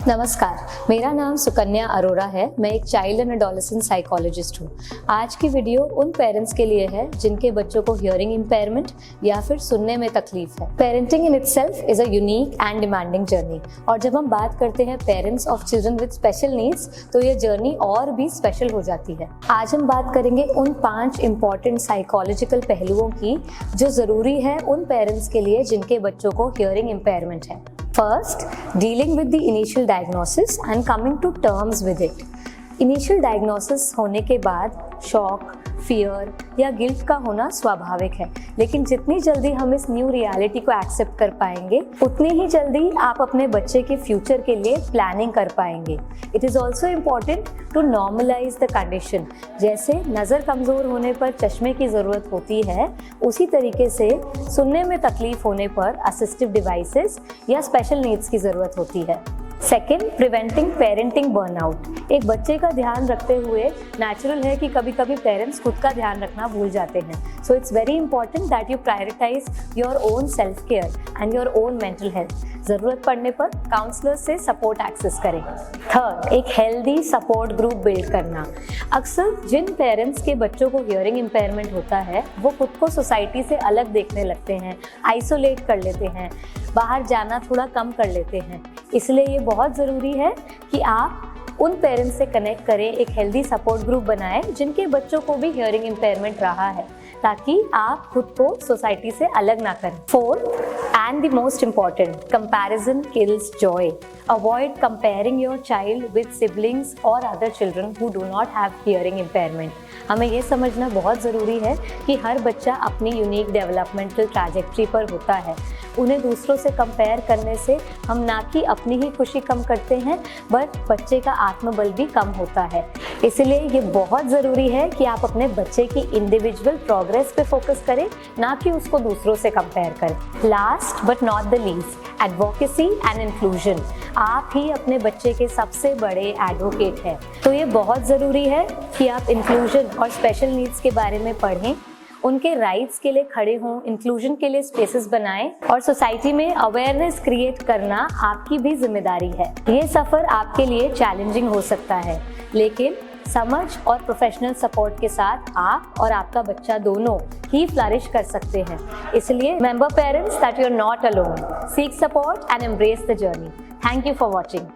नमस्कार, मेरा नाम सुकन्या अरोड़ा है। मैं एक चाइल्ड एंड एडोलेसेंट साइकोलॉजिस्ट हूँ। आज की वीडियो उन पेरेंट्स के लिए है जिनके बच्चों को हियरिंग इम्पेयरमेंट या फिर सुनने में तकलीफ है। Parenting in itself is a unique and demanding journey, और जब हम बात करते हैं parents of children with special needs तो ये जर्नी और भी स्पेशल हो जाती है। आज हम बात करेंगे उन 5 इम्पॉर्टेंट साइकोलॉजिकल पहलुओं की जो जरूरी है उन पेरेंट्स के लिए जिनके बच्चों को हियरिंग इम्पेयरमेंट है। First, dealing with the initial diagnosis and coming to terms with it. Initial diagnosis होने के बाद शॉक, फियर या गिल्ट का होना स्वाभाविक है, लेकिन जितनी जल्दी हम इस न्यू रियलिटी को एक्सेप्ट कर पाएंगे उतनी ही जल्दी आप अपने बच्चे के फ्यूचर के लिए प्लानिंग कर पाएंगे। It is also important to normalise the condition. जैसे नज़र कमज़ोर होने पर चश्मे की ज़रूरत होती है, उसी तरीके से सुनने में तकलीफ होने पर असिस्टिव डिवाइसेस या स्पेशल नीड्स की ज़रूरत होती है। Second, preventing parenting burnout. एक बच्चे का ध्यान रखते हुए नेचुरल है कि कभी कभी पेरेंट्स खुद का ध्यान रखना भूल जाते हैं। So it's very important that you prioritise your own self care and your own mental health. ज़रूरत पड़ने पर काउंसलर से सपोर्ट एक्सेस करें। थर्ड, एक हेल्दी सपोर्ट ग्रुप बिल्ड करना। अक्सर जिन पेरेंट्स के बच्चों को हियरिंग इम्पेयरमेंट होता है वो खुद को सोसाइटी से अलग देखने लगते हैं, आइसोलेट कर लेते हैं, बाहर जाना थोड़ा कम कर लेते हैं। इसलिए ये बहुत ज़रूरी है कि आप उन पेरेंट्स से कनेक्ट करें, एक हेल्दी सपोर्ट ग्रुप बनाएं जिनके बच्चों को भी हियरिंग इम्पेयरमेंट रहा है, ताकि आप खुद को सोसाइटी से अलग ना करें। Fourth and the most important, comparison kills joy. Avoid comparing your child with siblings or other children who do not have hearing impairment. हमें ये समझना बहुत ज़रूरी है कि हर बच्चा अपनी यूनिक डेवलपमेंटल ट्रैजेक्टरी पर होता है। उन्हें दूसरों से कंपेयर करने से हम ना कि अपनी ही खुशी कम करते हैं, बट बच्चे का आत्मबल भी कम होता है। इसलिए ये बहुत ज़रूरी है कि आप अपने बच्चे की इंडिविजुअल प्रोग्रेस पे फोकस करें, ना कि उसको दूसरों से कंपेयर करें। Last but not the least, advocacy and inclusion. आप ही अपने बच्चे के सबसे बड़े एडवोकेट हैं, तो ये बहुत ज़रूरी है कि आप इंक्लूजन और स्पेशल नीड्स के बारे में पढ़ें, उनके राइट्स के लिए खड़े हों, इंक्लूजन के लिए स्पेसेस बनाएं, और सोसाइटी में अवेयरनेस क्रिएट करना आपकी भी जिम्मेदारी है। ये सफ़र आपके लिए चैलेंजिंग हो सकता है, लेकिन समझ और प्रोफेशनल सपोर्ट के साथ आप और आपका बच्चा दोनों ही फ्लरिश कर सकते हैं। इसलिए remember parents that you are not alone, seek support and embrace the journey. Thank you for watching.